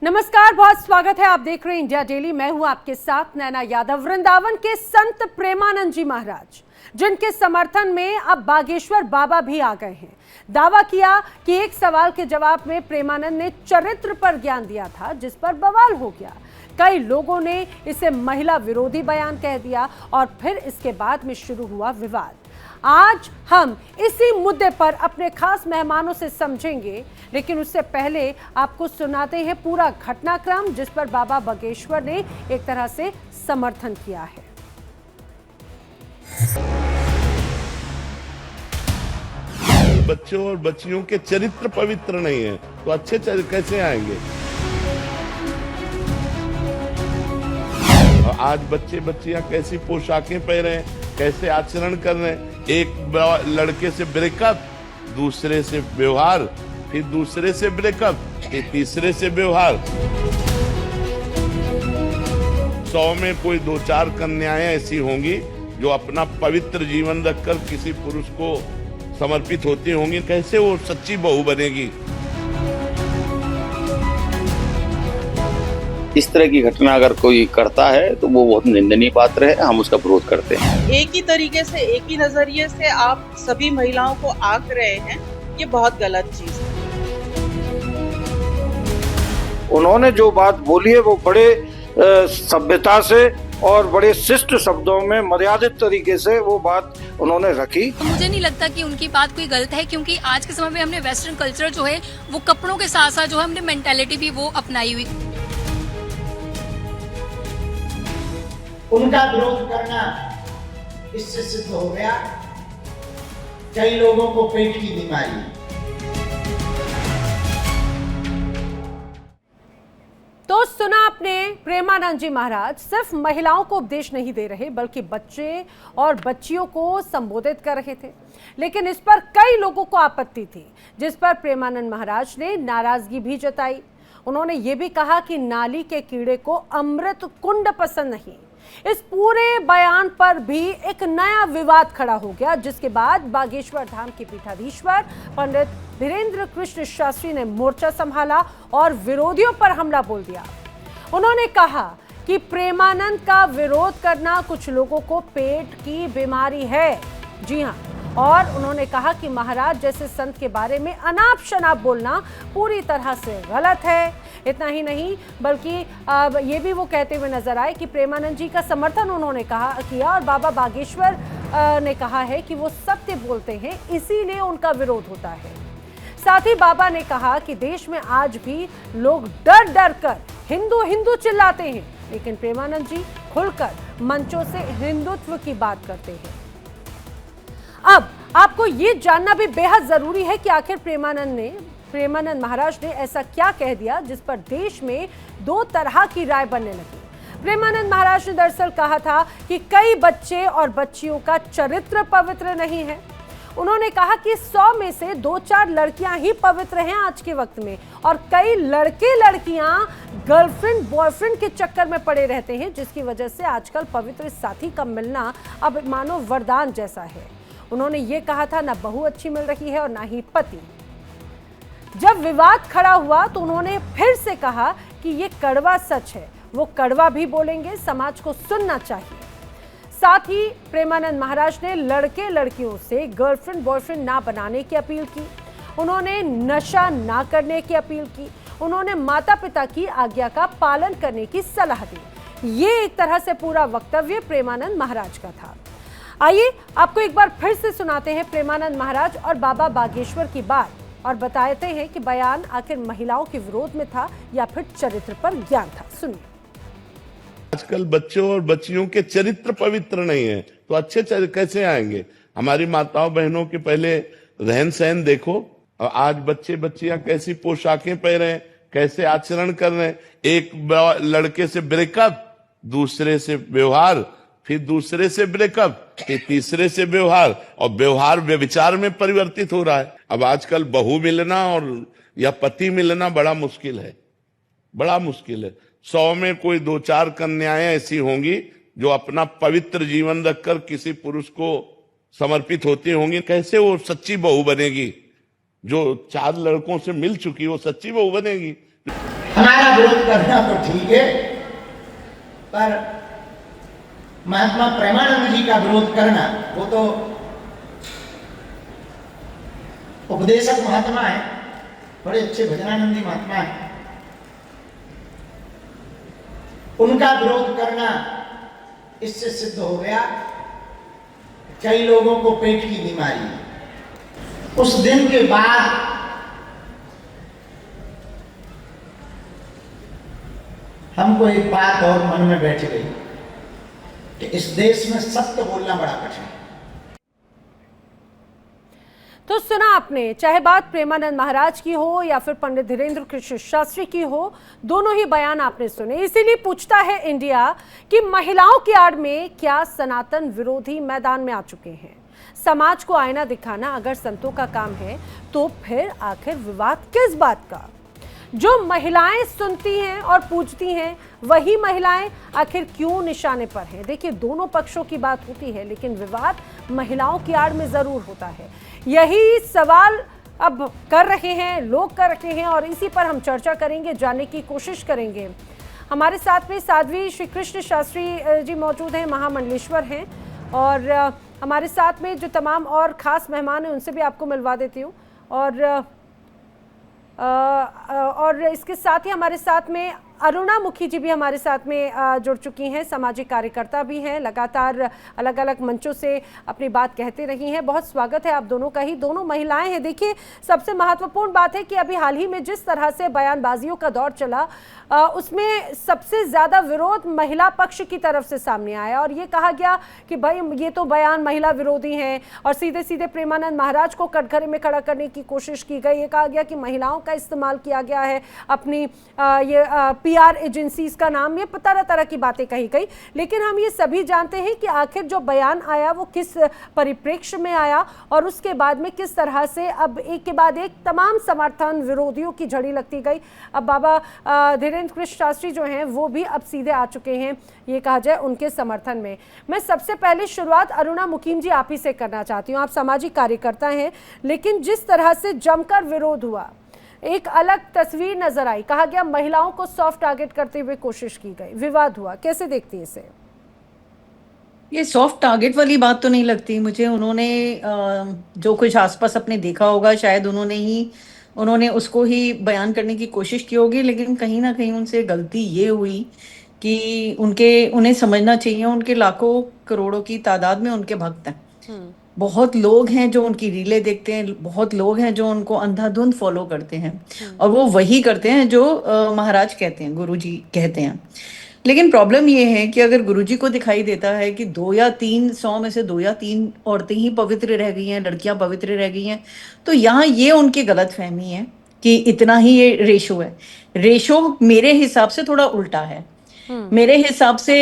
नमस्कार, बहुत स्वागत है। आप देख रहे हैं इंडिया डेली। मैं हूं आपके साथ नैना यादव। वृंदावन के संत प्रेमानंद जी महाराज, जिनके समर्थन में अब बागेश्वर बाबा भी आ गए हैं, दावा किया कि एक सवाल के जवाब में प्रेमानंद ने चरित्र पर ज्ञान दिया था, जिस पर बवाल हो गया। कई लोगों ने इसे महिला विरोधी बयान कह दिया और फिर इसके बाद में शुरू हुआ विवाद। आज हम इसी मुद्दे पर अपने खास मेहमानों से समझेंगे, लेकिन उससे पहले आपको सुनाते हैं पूरा घटनाक्रम, जिस पर बाबा बागेश्वर ने एक तरह से समर्थन किया है। बच्चों और बच्चियों के चरित्र पवित्र नहीं है तो अच्छे कैसे आएंगे। आज बच्चे बच्चियां कैसी पोशाकें पहने, कैसे आचरण कर रहे हैं। एक लड़के से ब्रेकअप, दूसरे से व्यवहार, फिर दूसरे से ब्रेकअप, फिर तीसरे से व्यवहार। 100 में कोई 2-4 कन्याएं ऐसी होंगी जो अपना पवित्र जीवन रखकर किसी पुरुष को समर्पित होती होंगी। कैसे वो सच्ची बहू बनेगी। इस तरह की घटना अगर कोई करता है तो वो बहुत निंदनीय पात्र है। हम उसका विरोध करते हैं। एक ही तरीके से, एक ही नजरिए से आप सभी महिलाओं को आंक रहे हैं, ये बहुत गलत चीज है। उन्होंने जो बात बोली है वो बड़े सभ्यता से और बड़े शिष्ट शब्दों में मर्यादित तरीके से वो बात उन्होंने रखी। तो मुझे नहीं लगता कि उनकी बात कोई गलत है, क्योंकि आज के समय में हमने वेस्टर्न कल्चर जो है वो कपड़ों के साथ साथ जो है हमने मेंटालिटी भी वो अपनाई हुई। उनका विरोध करना इससे सिद्ध हो गया कई लोगों को पेट की बीमारी। तो सुना आपने, प्रेमानंद जी महाराज सिर्फ महिलाओं को उपदेश नहीं दे रहे, बल्कि बच्चे और बच्चियों को संबोधित कर रहे थे। लेकिन इस पर कई लोगों को आपत्ति थी, जिस पर प्रेमानंद महाराज ने नाराजगी भी जताई। उन्होंने ये भी कहा कि नाली के कीड़े को अमृत कुंड पसंद नहीं। इस पूरे बयान पर भी एक नया विवाद खड़ा हो गया, जिसके बाद बागेश्वर धाम के पीठाधीश्वर पंडित धीरेन्द्र कृष्ण शास्त्री ने मोर्चा संभाला और विरोधियों पर हमला बोल दिया। उन्होंने कहा कि प्रेमानंद का विरोध करना कुछ लोगों को पेट की बीमारी है। जी हाँ, और उन्होंने कहा कि महाराज जैसे संत के बारे में अनाप शनाप बोलना पूरी तरह से गलत है। इतना ही नहीं, बल्कि ये भी वो कहते हुए नजर आए कि प्रेमानंद जी का समर्थन उन्होंने किया और बाबा बागेश्वर ने कहा है कि वो सत्य बोलते हैं, इसीलिए उनका विरोध होता है। साथ ही बाबा ने कहा कि देश में आज भी लोग डर डर कर हिंदू हिंदू चिल्लाते हैं, लेकिन प्रेमानंद जी खुलकर मंचों से हिंदुत्व की बात करते हैं। अब आपको ये जानना भी बेहद जरूरी है कि आखिर प्रेमानंद महाराज ने ऐसा क्या कह दिया जिस पर देश में दो तरह की राय बनने लगी। प्रेमानंद महाराज ने दरअसल कहा था कि कई बच्चे और बच्चियों का चरित्र पवित्र नहीं है। उन्होंने कहा कि 100 में से 2-4 लड़कियां ही पवित्र हैं आज के वक्त में, और कई लड़के लड़कियां गर्लफ्रेंड बॉयफ्रेंड के चक्कर में पड़े रहते हैं, जिसकी वजह से आजकल पवित्र साथी का मिलना अब मानो वरदान जैसा है। उन्होंने ये कहा था, ना बहू अच्छी मिल रही है और ना ही पति। जब विवाद खड़ा हुआ तो उन्होंने फिर से कहा कि ये कड़वा सच है, वो कड़वा भी बोलेंगे, समाज को सुनना चाहिए। साथ ही प्रेमानंद महाराज ने लड़के लड़कियों से गर्लफ्रेंड बॉयफ्रेंड ना बनाने की अपील की। उन्होंने नशा ना करने की अपील की। उन्होंने माता पिता की आज्ञा का पालन करने की सलाह दी। ये एक तरह से पूरा वक्तव्य प्रेमानंद महाराज का था। आइए आपको एक बार फिर से सुनाते हैं प्रेमानंद महाराज और बाबा बागेश्वर की बात, और बताते हैं कि बयान आखिर महिलाओं के विरोध में था या फिर चरित्र पर ज्ञान था। सुनिए। आजकल बच्चों और बच्चियों के चरित्र पवित्र नहीं है तो अच्छे कैसे आएंगे। हमारी माताओं बहनों के पहले रहन सहन देखो, और आज बच्चे बच्चियां कैसी पोशाकें पहने, कैसे आचरण कर रहे हैं। एक लड़के से ब्रेकअप, दूसरे से व्यवहार, फिर दूसरे से ब्रेकअप, फिर तीसरे से व्यवहार, और व्यवहार व्यभिचार में परिवर्तित हो रहा है। अब आजकल बहू मिलना और या पति मिलना बड़ा मुश्किल है, बड़ा मुश्किल है। 100 में कोई 2-4 कन्याएं ऐसी होंगी जो अपना पवित्र जीवन रखकर किसी पुरुष को समर्पित होती होंगी। कैसे वो सच्ची बहू बनेगी। जो 4 लड़कों से मिल चुकी वो सच्ची बहू बनेगी। हमारा विरोध करना तो ठीक है, पर महात्मा प्रेमानंद जी का विरोध करना, वो तो उपदेशक महात्मा है, बड़े अच्छे भजनानंदी महात्मा है, उनका विरोध करना इससे सिद्ध हो गया कई लोगों को पेट की बीमारी। उस दिन के बाद हमको एक बात और मन में बैठ गई कि इस देश में सत्य बोलना बड़ा कठिन है। तो सुना आपने, चाहे बात प्रेमानंद महाराज की हो या फिर पंडित धीरेन्द्र कृष्ण शास्त्री की हो, दोनों ही बयान आपने सुने। इसीलिए पूछता है इंडिया कि महिलाओं की आड़ में क्या सनातन विरोधी मैदान में आ चुके हैं। समाज को आईना दिखाना अगर संतों का काम है तो फिर आखिर विवाद किस बात का? जो महिलाएं सुनती हैं और पूजती हैं वही महिलाएं आखिर क्यों निशाने पर हैं? देखिए, दोनों पक्षों की बात होती है, लेकिन विवाद महिलाओं की आड़ में जरूर होता है। यही सवाल अब कर रहे हैं लोग, कर रहे हैं, और इसी पर हम चर्चा करेंगे, जानने की कोशिश करेंगे। हमारे साथ में साध्वी श्री कृष्ण शास्त्री जी मौजूद हैं, महामंडलेश्वर हैं, और हमारे साथ में जो तमाम और ख़ास मेहमान हैं उनसे भी आपको मिलवा देती हूँ। और इसके साथ ही हमारे साथ में अरुणा मुखी जी भी हमारे साथ में जुड़ चुकी हैं, सामाजिक कार्यकर्ता भी हैं, लगातार अलग अलग मंचों से अपनी बात कहते रही हैं। बहुत स्वागत है आप दोनों का ही, दोनों महिलाएं हैं। देखिए, सबसे महत्वपूर्ण बात है कि अभी हाल ही में जिस तरह से बयानबाजियों का दौर चला, उसमें सबसे ज़्यादा विरोध महिला पक्ष की तरफ से सामने आया और ये कहा गया कि भाई ये तो बयान महिला विरोधी हैं, और सीधे सीधे प्रेमानंद महाराज को कटघरे में खड़ा करने की कोशिश की गई। ये कहा गया कि महिलाओं का इस्तेमाल किया गया है, अपनी ये PR एजेंसीज का नाम, ये तरह तरह की बातें कही गई। लेकिन हम ये सभी जानते हैं कि आखिर जो बयान आया वो किस परिप्रेक्ष्य में आया और उसके बाद में किस तरह से अब एक के बाद एक तमाम समर्थन विरोधियों की झड़ी लगती गई। अब बाबा धीरेन्द्र कृष्ण शास्त्री जो हैं वो भी अब सीधे आ चुके हैं, ये कहा जाए, उनके समर्थन में। मैं सबसे पहले शुरुआत अरुणा मुकीम जी आप ही से करना चाहती हूँ। आप सामाजिक कार्यकर्ता हैं, लेकिन जिस तरह से जमकर विरोध हुआ, एक अलग तस्वीर नजर आई, कहा गया महिलाओं को सॉफ्ट टारगेट करते हुए कोशिश की गई, विवाद हुआ, कैसे देखती है इसे? ये सॉफ्ट टारगेट वाली बात तो नहीं लगती मुझे। उन्होंने जो कुछ आसपास अपने देखा होगा, शायद उन्होंने उसको ही बयान करने की कोशिश की होगी, लेकिन कहीं ना कहीं उनसे गलती ये हुई कि उन्हें समझना चाहिए उनके लाखों करोड़ों की तादाद में उनके भक्त हैं। बहुत लोग हैं जो उनकी रीलें देखते हैं, बहुत लोग हैं जो उनको अंधाधुंध फॉलो करते हैं, और वो वही करते हैं जो महाराज कहते हैं, गुरुजी कहते हैं। लेकिन प्रॉब्लम ये है कि अगर गुरुजी को दिखाई देता है कि 2 या 3 100 में से 2 या 3 औरतें ही पवित्र रह गई हैं, लड़कियां पवित्र रह गई हैं, तो यहाँ ये उनकी गलतफहमी है कि इतना ही ये रेशो है। रेशो मेरे हिसाब से थोड़ा उल्टा है। मेरे हिसाब से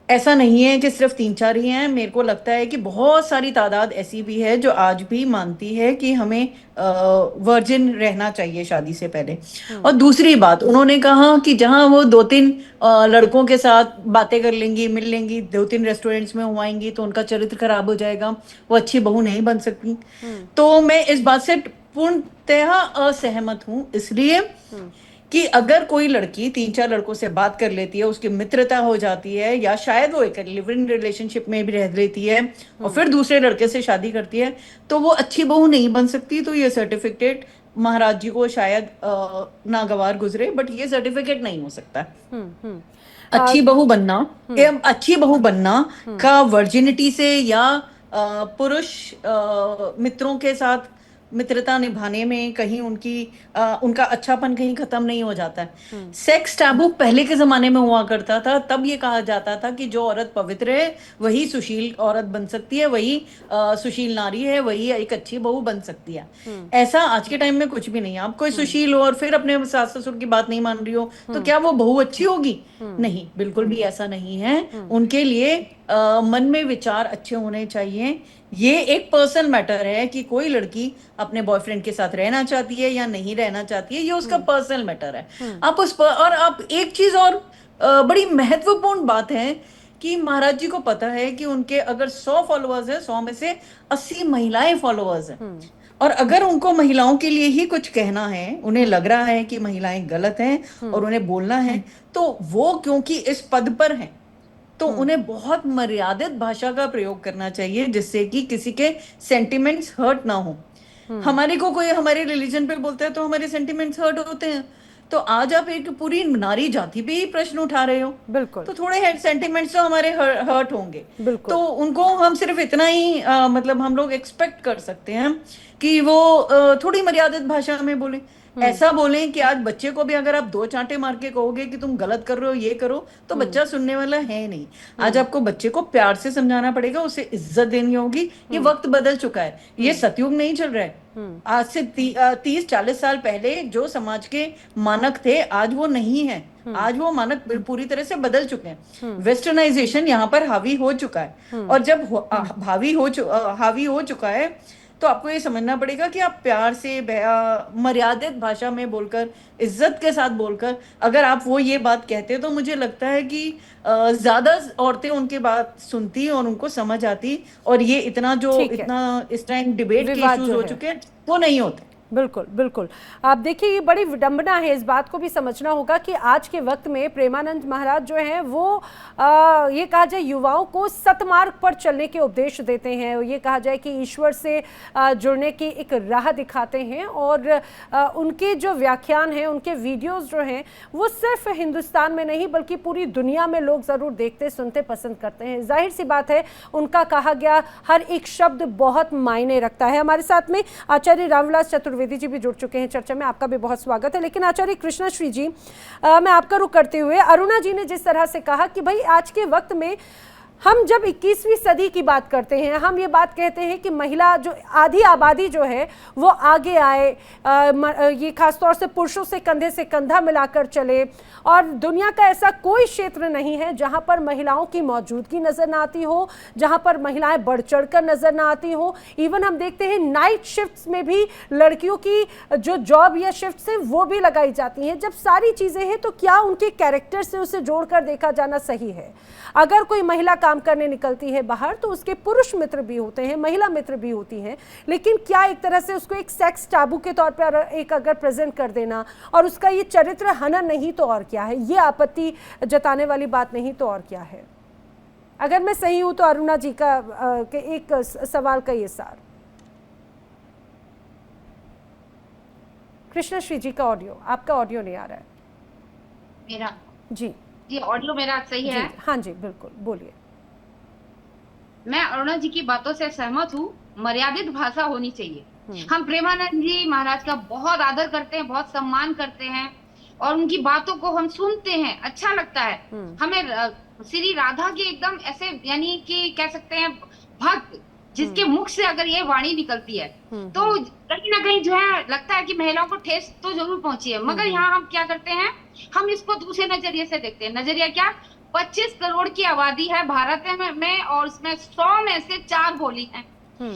ऐसा नहीं है कि सिर्फ 3-4 ही हैं। मेरे को लगता है कि बहुत सारी तादाद ऐसी भी है जो आज भी मानती है कि हमें वर्जिन रहना चाहिए शादी से पहले। और दूसरी बात, उन्होंने कहा कि जहां वो 2-3 लड़कों के साथ बातें कर लेंगी, मिल लेंगी, 2-3 रेस्टोरेंट्स में हुआएंगी तो उनका चरित्र खराब हो जाएगा, वो अच्छी बहू नहीं बन सकती। तो मैं इस बात से पूर्णतः असहमत हूँ, इसलिए कि अगर कोई लड़की 3-4 लड़कों से बात कर लेती है, उसकी मित्रता हो जाती है, या शायद वो एक लिव इन रिलेशनशिप में भी रह लेती है और फिर दूसरे लड़के से शादी करती है, तो वो अच्छी बहू नहीं बन सकती। तो ये सर्टिफिकेट महाराज जी को शायद नागवार गुजरे, बट ये सर्टिफिकेट नहीं हो सकता। अच्छी बहू बनना का वर्जिनिटी से या पुरुष मित्रों के साथ मित्रता निभाने में कहीं उनका अच्छापन कहीं खत्म नहीं हो जाता है। सेक्स टैबू पहले के जमाने में हुआ करता था, तब ये कहा जाता था कि जो औरत पवित्र है वही सुशील औरत बन सकती है, वही सुशील नारी है, वही एक अच्छी बहू बन सकती है। ऐसा आज के टाइम में कुछ भी नहीं है। आप कोई सुशील हो और फिर अपने सास ससुर की बात नहीं मान रही हो, तो क्या वो बहू अच्छी होगी? नहीं, बिल्कुल भी ऐसा नहीं है। उनके लिए मन में विचार अच्छे होने चाहिए। ये एक पर्सनल मैटर है कि कोई लड़की अपने बॉयफ्रेंड के साथ रहना चाहती है या नहीं रहना चाहती है, ये उसका पर्सनल मैटर है। आप उस पर, और आप एक चीज और बड़ी महत्वपूर्ण बात है कि महाराज जी को पता है कि उनके अगर 100 फॉलोअर्स है, 100 में से 80 महिलाएं फॉलोअर्स हैं। और अगर उनको महिलाओं के लिए ही कुछ कहना है, उन्हें लग रहा है कि महिलाएं गलत हैं और उन्हें बोलना है, तो वो क्योंकि इस पद पर हैं, तो उन्हें बहुत मर्यादित भाषा का प्रयोग करना चाहिए, जिससे कि किसी के सेंटिमेंट्स हर्ट ना हो। हमारे को कोई हमारे रिलीजन पे बोलता है तो हमारे सेंटिमेंट्स हर्ट होते हैं। तो आज आप एक पूरी नारी जाति पे ही प्रश्न उठा रहे हो, बिल्कुल। तो थोड़े सेंटिमेंट्स तो हमारे हर्ट होंगे। बिल्कुल। तो उनको हम सिर्फ इतना ही मतलब हम लोग एक्सपेक्ट कर सकते हैं कि वो थोड़ी मर्यादित भाषा में बोले। ऐसा बोलें कि आज बच्चे को भी अगर आप 2 चांटे मार के कहोगे कि तुम गलत कर रहे हो, ये करो, तो बच्चा सुनने वाला है नहीं। आज आपको बच्चे को प्यार से समझाना पड़ेगा, उसे इज्जत देनी होगी। ये वक्त बदल चुका है, ये सतयुग नहीं चल रहा है। आज से 30-40 साल पहले जो समाज के मानक थे, आज वो नहीं है। आज वो मानक पूरी तरह से बदल चुके हैं। वेस्टर्नाइजेशन यहाँ पर हावी हो चुका है, और जब हावी हो चुका है, तो आपको ये समझना पड़ेगा कि आप प्यार से मर्यादित भाषा में बोलकर, इज्जत के साथ बोलकर अगर आप वो ये बात कहते, तो मुझे लगता है कि ज्यादा औरतें उनकी बात सुनती और उनको समझ आती, और ये इतना इस टाइम डिबेट के इश्यूज हो चुके हैं, वो नहीं होते। बिल्कुल बिल्कुल। आप देखिए, ये बड़ी विडंबना है, इस बात को भी समझना होगा कि आज के वक्त में प्रेमानंद महाराज जो हैं वो ये कहा जाए युवाओं को सतमार्ग पर चलने के उपदेश देते हैं, ये कहा जाए कि ईश्वर से जुड़ने की एक राह दिखाते हैं, और उनके जो व्याख्यान हैं, उनके वीडियोस जो हैं, वो सिर्फ हिंदुस्तान में नहीं बल्कि पूरी दुनिया में लोग ज़रूर देखते सुनते पसंद करते हैं। जाहिर सी बात है, उनका कहा गया हर एक शब्द बहुत मायने रखता है। हमारे साथ में आचार्य रामविलास चतुर्वेदी जी भी जुड़ चुके हैं चर्चा में, आपका भी बहुत स्वागत है। लेकिन आचार्य कृष्णश्री जी, मैं आपका रुख करते हुए, अरुणा जी ने जिस तरह से कहा कि भाई आज के वक्त में हम जब 21वीं सदी की बात करते हैं, हम ये बात कहते हैं कि महिला जो आधी आबादी जो है वो आगे आए, ये खासतौर से पुरुषों से कंधा मिलाकर चले, और दुनिया का ऐसा कोई क्षेत्र नहीं है जहां पर महिलाओं की मौजूदगी नजर ना आती हो, जहां पर महिलाएं बढ़ चढ़कर नजर ना आती हो। इवन हम देखते हैं नाइट शिफ्ट्स में भी लड़कियों की जो जॉब या शिफ्ट्स हैं वो भी लगाई जाती हैं। जब सारी चीजें हैं तो क्या उनके कैरेक्टर से उसे जोड़कर देखा जाना सही है? अगर कोई महिला काम करने निकलती है बाहर तो उसके पुरुष मित्र भी होते हैं, महिला मित्र भी होती हैं, लेकिन क्या एक तरह से उसको एक सेक्स टाबू के तौर पर एक अगर प्रेजेंट कर देना और उसका ये चरित्र हनन नहीं तो और क्या है? ये आपत्ति जताने वाली बात नहीं तो और क्या है? अगर मैं सही हूं तो अरुणा जी का के एक सवाल का ये सार। कृष्णश्री जी का ऑडियो, आपका ऑडियो नहीं आ रहा है। मेरा जी जी ऑडियो मेरा सही है? हाँ जी बिल्कुल, बोलिए। मैं अरुणा जी की बातों से सहमत हूँ, मर्यादित भाषा होनी चाहिए। हम प्रेमानंद जी महाराज का बहुत आदर करते हैं, बहुत सम्मान करते हैं, और उनकी बातों को हम सुनते हैं, अच्छा लगता है हमें। श्री राधा के एकदम ऐसे, यानी कि कह सकते हैं भक्त, जिसके मुख से अगर ये वाणी निकलती है तो कहीं ना कहीं जो है लगता है कि महिलाओं को ठेस तो जरूर पहुंची है। मगर यहाँ हम क्या करते हैं, हम इसको दूसरे नजरिए से देखते हैं। नजरिया क्या? 25 करोड़ की आबादी है भारत में, और उसमें 100 में से 4 बोली है।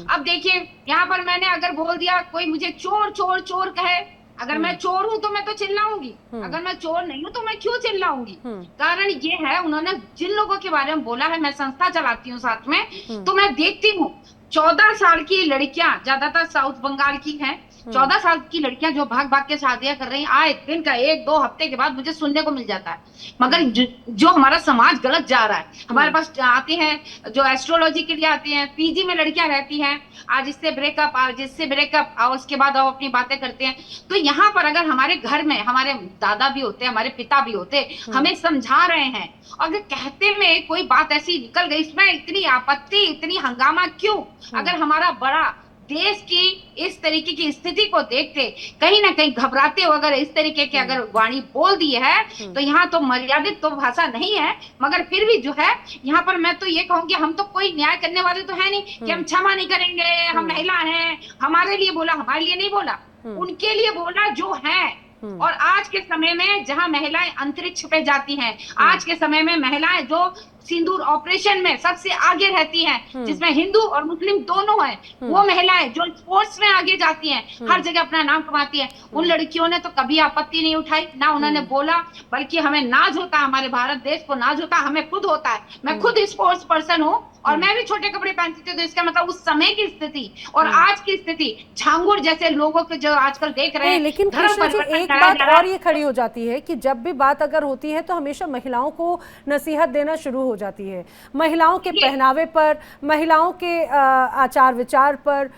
अब देखिए, यहाँ पर मैंने अगर बोल दिया, कोई मुझे चोर चोर चोर कहे, अगर मैं चोर हूं तो मैं तो चिल्लाऊंगी, अगर मैं चोर नहीं हूं तो मैं क्यों चिल्लाऊंगी? कारण ये है, उन्होंने जिन लोगों के बारे में बोला है, मैं संस्था चलाती हूँ साथ में, तो मैं देखती हूँ 14 साल की लड़कियां, ज्यादातर साउथ बंगाल की हैं, 14 साल की लड़कियां जो भाग भाग के शादियां कर रही हैं, आए दिन का 1-2 हफ्ते के बाद मुझे सुनने को मिल जाता है। मगर जो हमारा समाज गलत जा रहा है, हमारे पास आती हैं जो एस्ट्रोलॉजी के लिए आती हैं, पीजी में लड़कियां रहती हैं, आज इससे ब्रेकअप, आज इससे ब्रेकअप, और उसके बाद वो अपनी बातें करते हैं। तो यहाँ पर अगर हमारे घर में हमारे दादा भी होते, हमारे पिता भी होते, हमें समझा रहे हैं, अगर कहते में कोई बात ऐसी निकल गई, इसमें इतनी आपत्ति, इतनी हंगामा क्यों? अगर हमारा बड़ा देश की इस तरीके की स्थिति को देखते कहीं ना कहीं घबराते हो, अगर इस तरीके की अगर वाणी बोल दी है, तो यहाँ तो मर्यादित तो भाषा नहीं है, मगर फिर भी जो है यहाँ पर मैं तो ये कहूंगी, हम तो कोई न्याय करने वाले तो है नहीं कि हम क्षमा नहीं करेंगे, हम महिला हैं, हमारे लिए बोला, हमारे लिए नहीं बोला, उनके लिए बोला जो है। और आज के समय में जहां महिलाएं अंतरिक्ष पे जाती हैं, आज के समय में महिलाएं जो सिंदूर ऑपरेशन में सबसे आगे रहती हैं, जिसमें हिंदू और मुस्लिम दोनों हैं, वो महिलाएं जो स्पोर्ट्स में आगे जाती हैं, हर जगह अपना नाम कमाती हैं, उन लड़कियों ने तो कभी आपत्ति नहीं उठाई, ना उन्होंने बोला, बल्कि हमें नाज होता है, हमारे भारत देश को नाज होता है, हमें खुद होता है। मैं खुद स्पोर्ट्स पर्सन हूँ, और मैं भी छोटे कपड़े पहनती थी, तो इसका मतलब उस समय की स्थिति और आज की स्थिति, झांगुर जैसे लोगों को जो आजकल देख रहे हैं, लेकिन धर्म कृष्णा जी परिवर्तन एक कराया बात जा रहा और है। ये खड़ी हो जाती है कि जब भी बात अगर होती है तो हमेशा महिलाओं को नसीहत देना शुरू हो जाती है, महिलाओं के पहनावे पर, महिलाओं के आचार विचार पर।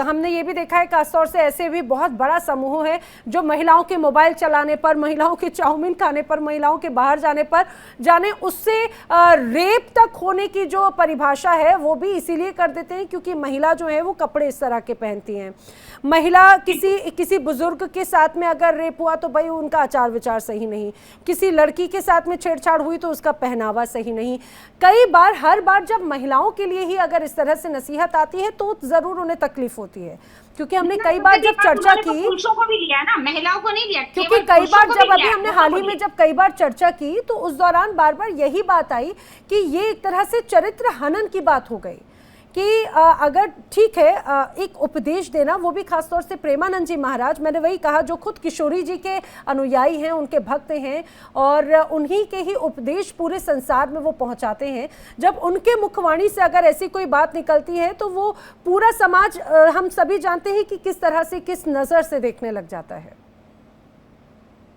हमने ये भी देखा है खासतौर से ऐसे भी बहुत बड़ा समूह है जो महिलाओं के मोबाइल चलाने पर, महिलाओं के चाउमीन खाने पर, महिलाओं के बाहर जाने पर, जाने उससे रेप तक होने की जो परिभाषा है वो भी इसीलिए कर देते हैं क्योंकि महिला जो है वो कपड़े इस तरह के पहनती हैं। महिला किसी बुजुर्ग के साथ में अगर रेप हुआ तो भाई उनका आचार विचार सही नहीं, किसी लड़की के साथ में छेड़छाड़ हुई तो उसका पहनावा सही नहीं। कई बार, हर बार जब महिलाओं के लिए ही अगर इस तरह से नसीहत आती है तो जरूर उन्हें तकलीफ होती है, क्योंकि हमने कई बार जब चर्चा की, पुरुषों को भी लिया ना, महिलाओं को नहीं लिया, क्योंकि कई बार जब अभी हमने हाल ही में जब कई बार चर्चा की तो उस दौरान बार बार यही बात आई कि ये एक तरह से चरित्र हनन की बात हो गई कि अगर ठीक है एक उपदेश देना, वो भी खासतौर से प्रेमानंद जी महाराज, मैंने वही कहा, जो खुद किशोरी जी के अनुयायी हैं, उनके भक्त हैं और उन्हीं के ही उपदेश पूरे संसार में वो पहुंचाते हैं। जब उनके मुखवाणी से अगर ऐसी कोई बात निकलती है तो वो पूरा समाज, हम सभी जानते हैं कि किस तरह से, किस नज़र से देखने लग जाता है।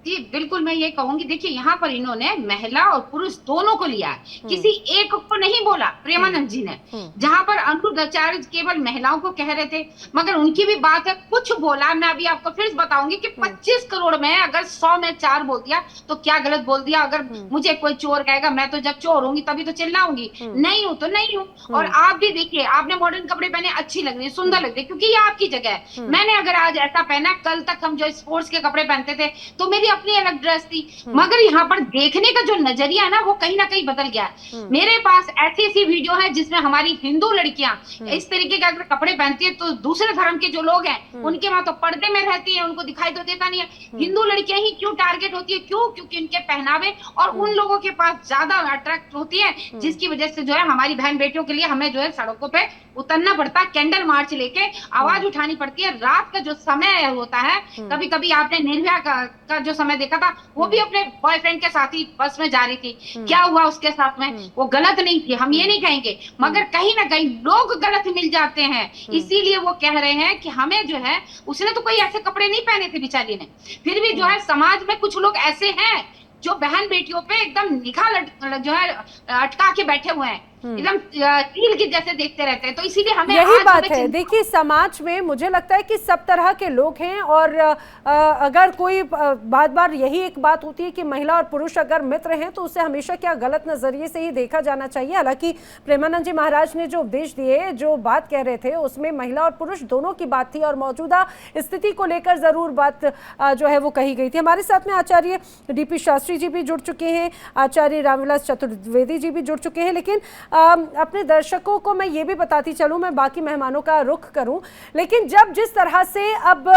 जी बिल्कुल, मैं ये कहूंगी, देखिए यहाँ पर इन्होंने महिला और पुरुष दोनों को लिया, किसी एक को नहीं बोला प्रेमानंद जी ने। जहां पर अनुरुद्धाचार्य केवल महिलाओं को कह रहे थे, मगर उनकी भी बात है, कुछ बोला। मैं अभी आपको फिर बताऊंगी कि 25 करोड़ में अगर 100 में 4 बोल दिया तो क्या गलत बोल दिया। अगर मुझे कोई चोर कहेगा, मैं तो जब चोर होंगी तभी तो चिल्लाऊंगी, नहीं हूं तो नहीं हूं। और आप भी देखिए, आपने मॉडर्न कपड़े पहने, अच्छी लग रही है, सुंदर लग रही है, क्योंकि ये आपकी जगह है। मैंने अगर आज ऐसा पहना, कल तक हम जो स्पोर्ट्स के कपड़े पहनते थे तो मेरी अपनी अलग ड्रेस थी, मगर यहाँ पर देखने का जो नजरिया है ना वो कहीं ना कहीं बदल गया है। मेरे पास ऐसी ऐसी वीडियो है जिसमें हमारी हिंदू लड़कियां इस तरीके के अगर कपड़े पहनती है तो दूसरे धर्म के जो लोग हैं उनके वहां तो पर्दे में रहती है, उनको दिखाई तो देता नहीं है। हिंदू लड़कियां ही क्यों टारगेट होती है? क्यों? क्योंकि उनके पहनावे और उन लोगों के पास ज्यादा अट्रैक्ट होती है, जिसकी वजह से जो है हमारी बहन बेटियों के लिए हमें जो है सड़कों पे उतरना पड़ता है, कैंडल मार्च लेके आवाज उठानी पड़ती है। रात का जो समय होता है, कभी कभी आपने निर्भया का जो समय देखा था, वो भी अपने बॉयफ्रेंड के साथ ही बस में जा रही थी। क्या हुआ उसके साथ में? वो गलत नहीं थी, हम ये नहीं कहेंगे, मगर कहीं ना कहीं लोग गलत मिल जाते हैं, इसीलिए वो कह रहे हैं कि हमें जो है, उसने तो कोई ऐसे कपड़े नहीं पहने थे बेचारी ने, फिर भी जो है समाज में कुछ लोग ऐसे हैं जो बहन बेटियों पे एकदम निगाह जो है अटका के बैठे हुए हैं, एकदम चील की जैसे देखते रहते हैं। तो इसीलिए हमें यही बात है। देखिए, समाज में मुझे लगता है कि सब तरह के लोग हैं और अगर कोई बार बार यही एक बात होती है कि महिला और पुरुष अगर मित्र हैं तो उसे हमेशा क्या गलत नजरिए से ही देखा जाना चाहिए। हालांकि प्रेमानंद जी महाराज ने जो उपदेश दिए, जो बात कह रहे थे, उसमें महिला और पुरुष दोनों की बात थी और मौजूदा स्थिति को लेकर जरूर बात जो है वो कही गई थी। हमारे साथ में आचार्य डीपी शास्त्री जी भी जुड़ चुके हैं, आचार्य रामविलास चतुर्वेदी जी भी जुड़ चुके हैं। लेकिन अपने दर्शकों को मैं ये भी बताती चलूं, मैं बाकी मेहमानों का रुख करूं, लेकिन जब जिस तरह से अब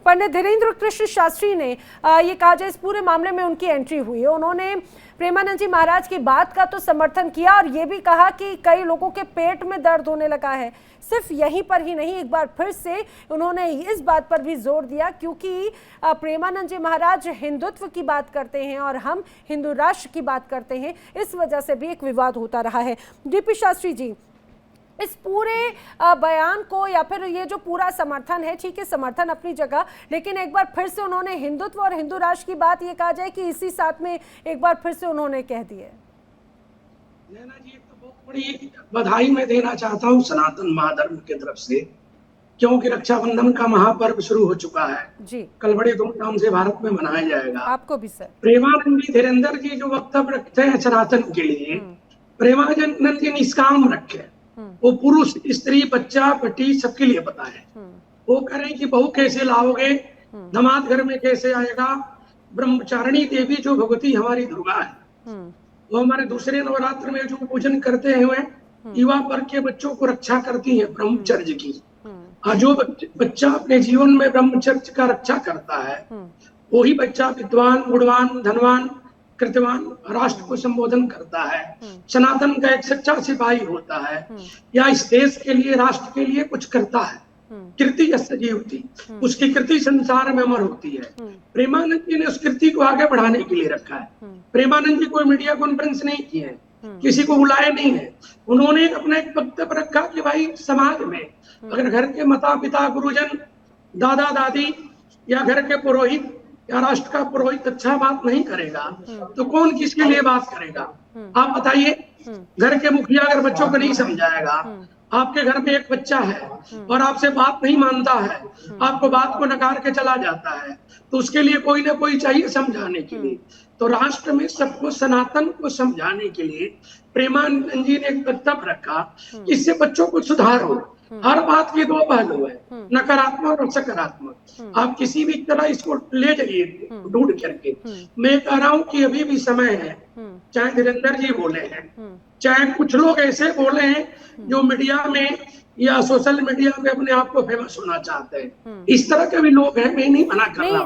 पंडित धीरेन्द्र कृष्ण शास्त्री ने ये कहा जाए इस पूरे मामले में उनकी एंट्री हुई है, उन्होंने प्रेमानंद जी महाराज की बात का तो समर्थन किया और ये भी कहा कि कई लोगों के पेट में दर्द होने लगा है। सिर्फ यहीं पर ही नहीं, एक बार फिर से उन्होंने इस बात पर भी जोर दिया, क्योंकि प्रेमानंद जी महाराज हिंदुत्व की बात करते हैं और हम हिंदू राष्ट्र की बात करते हैं, इस वजह से भी एक विवाद होता रहा है। डीपी शास्त्री जी, इस पूरे बयान को या फिर ये जो पूरा समर्थन है, ठीक है समर्थन अपनी जगह, लेकिन एक बार फिर से उन्होंने हिंदुत्व और हिंदू राष्ट्र की बात ये कहा जाए कि इसी साथ में एक बार फिर से उन्होंने कह दी है। नैना जी, एक तो बहुत बड़ी बधाई मैं देना चाहता हूँ सनातन महाधर्म की तरफ से, क्योंकि रक्षाबंधन का महापर्व शुरू हो चुका है जी, कल बड़े धूमधाम से भारत में मनाया जाएगा। आपको भी सर। प्रेमानंद जी धीरेन्द्र जी जो वक्तव्य रखते हैं सनातन के लिए, प्रेमानंद जी निष्काम रखे, वो पुरुष स्त्री बच्चा बेटी सबके लिए पता है। वो कह रहे हैं कि बहू कैसे लाओगे, दामाद घर में कैसे आएगा। ब्रह्मचारिणी देवी जो भगवती हमारी दुर्गा है, वो हमारे दूसरे नवरात्र में जो पूजन करते हुए युवा वर्ग के बच्चों को रक्षा करती है ब्रह्मचर्य की। और जो बच्चा अपने जीवन में ब्रह्मचर्य का रक्षा करता है, वही बच्चा विद्वान, गुणवान, धनवान, कृतवान राष्ट्र को संबोधन करता है, सनातन का एक सच्चा सिपाही होता है, या इस देश के लिए, राष्ट्र के लिए कुछ करता है। कीर्ति सजी होती, उसकी कीर्ति संसार में अमर होती है। प्रेमानंद जी ने उस कीर्ति को आगे बढ़ाने के लिए रखा है। प्रेमानंद जी कोई मीडिया कॉन्फ्रेंस नहीं किए हैं, किसी को बुलाया नहीं है। उन्होंने अपना एक वक्तव्य रखा कि भाई समाज में अगर घर के माता पिता, गुरुजन, दादा दादी या घर के पुरोहित या राष्ट्र का पुरोहित अच्छा बात नहीं करेगा तो कौन किसके लिए बात करेगा? आप बताइए। घर के मुखिया अगर बच्चों को नहीं समझाएगा, आपके घर में एक बच्चा है और आपसे बात नहीं मानता है, आपको बात को नकार के चला जाता है, तो उसके लिए कोई ना कोई चाहिए समझाने के लिए। तो राष्ट्र में सबको, सनातन को समझाने के लिए प्रेमानंद जी ने एक वक्तव्य रखा, इससे बच्चों को सुधार हो। हर बात के दो पहलू है, नकारात्मक और सकारात्मक। आप किसी भी तरह इसको ले जाइए ढूंढ करके। मैं कह रहा हूँ कि अभी भी समय है, चाहे धीरेन्द्र जी बोले हैं, चाहे कुछ लोग ऐसे बोले हैं जो मीडिया में या सोशल मीडिया पे अपने आप को फेमस होना चाहते हैं, इस तरह के भी लोग हैं, मैं नहीं मना कर रहा हूँ।